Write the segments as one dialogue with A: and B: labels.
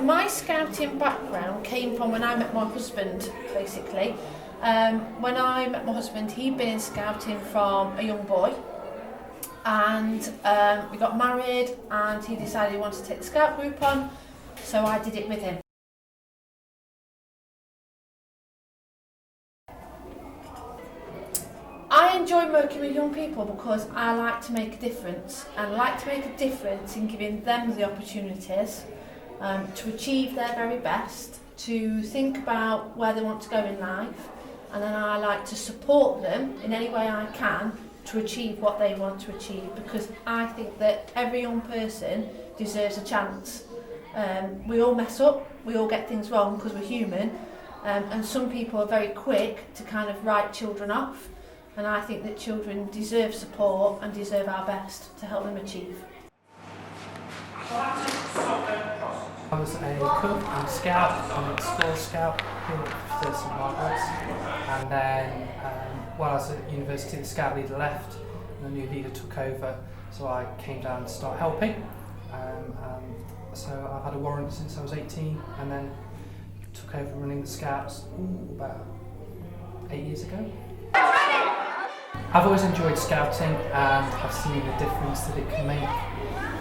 A: My scouting background came from when I met my husband, basically. When I met my husband, he'd been in scouting from a young boy, and we got married, and he decided he wanted to take the scout group on, so I did it with him. I enjoy working with young people because I like to make a difference, and I like to make a difference in giving them the opportunities to achieve their very best, to think about where they want to go in life, and then I like to support them in any way I can to achieve what they want to achieve, because I think that every young person deserves a chance. We all mess up, we all get things wrong because we're human, and some people are very quick to kind of write children off, and I think that children deserve support and deserve our best to help them achieve.
B: I was a cook and scout and school scout in St Margaret's, and then while I was at university the scout leader left and the new leader took over, so I came down to start helping. So I've had a warrant since I was 18 and then took over running the scouts about 8 years ago. I've always enjoyed scouting and I've seen the difference that it can make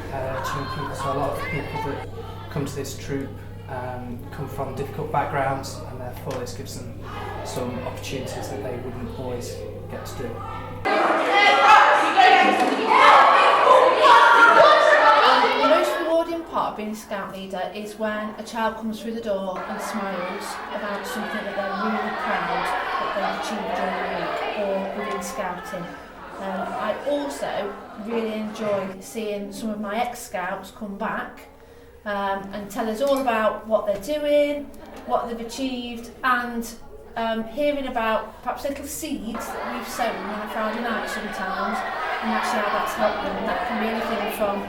B: to young people. So a lot of people that come to this troop come from difficult backgrounds, and therefore this gives them some opportunities that they wouldn't always get to do.
A: The most rewarding part of being a scout leader is when a child comes through the door and smiles about something that they're really proud that they've achieved during the week or within scouting. I also really enjoy seeing some of my ex-scouts come back and tell us all about what they're doing, what they've achieved, and hearing about perhaps little seeds that we've sown on a Friday night sometimes, and actually how that's helped them. And that can be anything from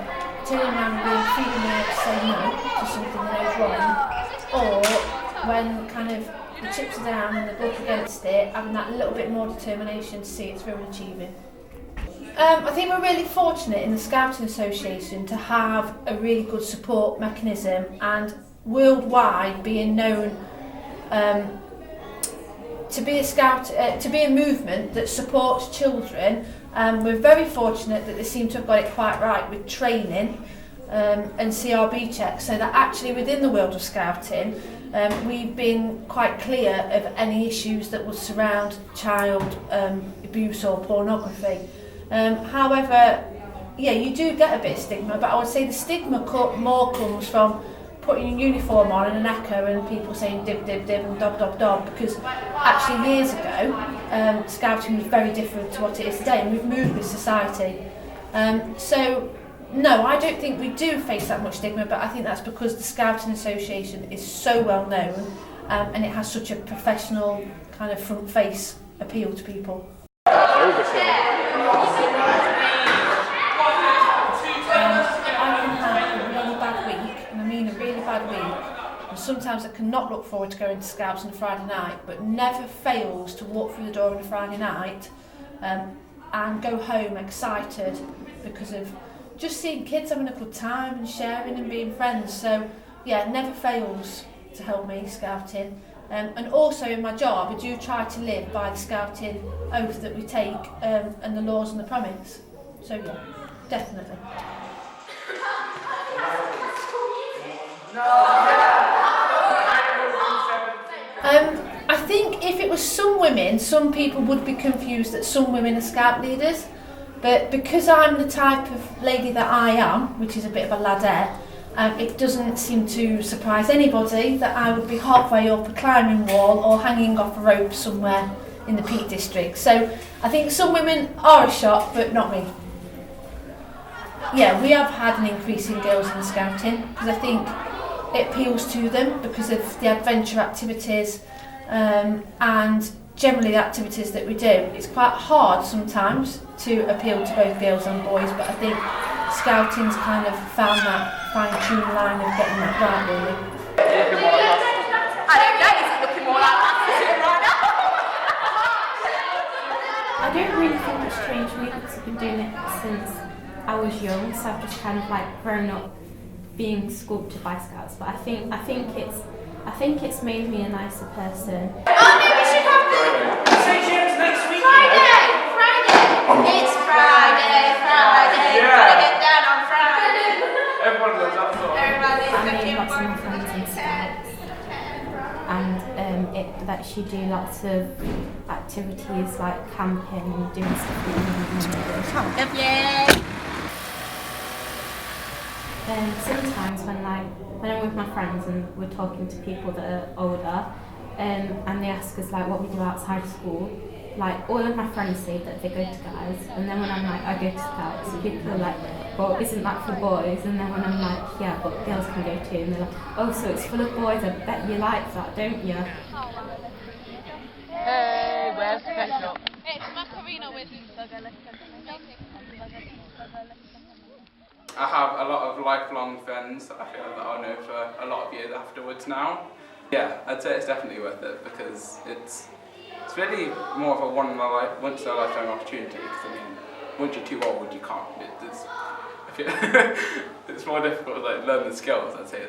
A: turning around and being feeling there to say no to something they know is wrong, or when kind of the chips are down and they're up against it, having that little bit more determination to see it through and achieve it. I think we're really fortunate in the Scouting Association to have a really good support mechanism, and worldwide being known to be a scout, to be a movement that supports children. We're very fortunate that they seem to have got it quite right with training and CRB checks, so that actually within the world of scouting we've been quite clear of any issues that would surround child abuse or pornography. However, yeah, you do get a bit of stigma, but I would say the stigma more comes from putting your uniform on and an echo and people saying dib dib dib and dob dob dob, because actually years ago scouting was very different to what it is today, and we've moved with society. So no, I don't think we do face that much stigma, but I think that's because the Scouting Association is so well known and it has such a professional kind of front face appeal to people. I can have a really bad week, and I mean a really bad week, and sometimes I cannot look forward to going to Scouts on a Friday night, but never fails to walk through the door on a Friday night and go home excited because of just seeing kids having a good time and sharing and being friends. So yeah, never fails to help me, scouting. And also in my job, I do try to live by the scouting oath that we take and the laws and the promise. So yeah, definitely. I think if it was some women, some people would be confused that some women are scout leaders. But because I'm the type of lady that I am, which is a bit of a ladette, it doesn't seem to surprise anybody that I would be halfway up a climbing wall or hanging off a rope somewhere in the Peak District. So I think some women are a shock, but not me. Yeah, we have had an increase in girls in scouting because I think it appeals to them because of the adventure activities, and generally the activities that we do, it's quite hard sometimes to appeal to both girls and boys, but I think scouting's kind of found that fine-tuned line of getting that right, really.
C: I don't know, is it looking more like that right now?
D: I don't really think it's changed me because I've been doing it since I was young, so I've just kind of like grown up being sculpted by Scouts. But I think it's made me a nicer person.
C: Oh no, we should have the...
E: next week.
C: Friday! It's Friday!
E: Yeah.
C: Gotta get down on Friday!
E: Everyone loves that song.
C: Everybody's
D: I made
C: looking
D: lots of
C: for
D: my friends in Scouts, and it lets you do lots of activities like camping and doing stuff that you wouldn't normally do.
C: Yeah!
D: Sometimes when I'm with my friends and we're talking to people that are older, and they ask us like what we do outside school, like all of my friends say that they go to guys, and then when I'm like, I go to Scouts, people are like, well, isn't that for boys? And then when I'm like, yeah, but girls can go too, and they're like, oh, so it's full of boys, I bet you like that, don't you?
C: Hey, where's the ketchup?
F: It's macarena with
E: I have a lot of lifelong friends that I feel that I'll know for a lot of years afterwards now. Yeah, I'd say it's definitely worth it because it's really more of a once in a lifetime opportunity. Because I mean, once you're too old, you can't. I feel it's more difficult to like learn the skills. I'd say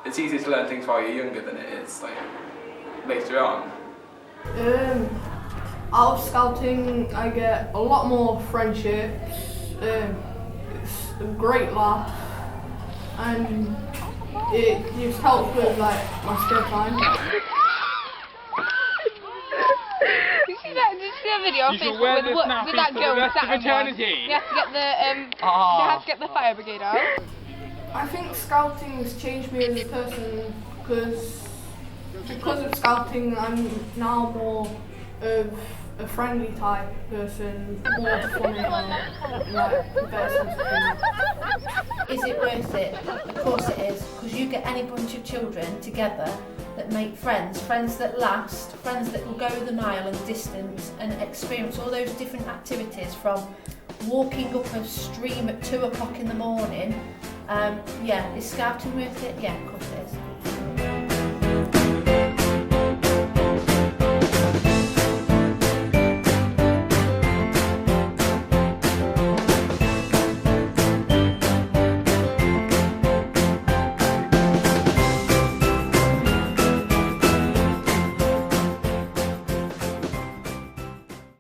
E: it's easier to learn things while you're younger than it is like later on.
G: Out of scouting, I get a lot more friendships. It's a great laugh, and it just helps with like my spare time.
F: Did you see that video on Facebook with that girl with that eternity? You have to get the get the fire brigade out.
G: I think scouting has changed me as a person because of scouting, I'm now more of a friendly type person, more funny, like better sense of humour.
A: Is it worth it? Of course it is, because you get any bunch of children together that make friends that last, friends that will go the mile and distance and experience all those different activities, from walking up a stream at 2 o'clock in the morning. Yeah, is scouting worth it? Yeah, of course it is.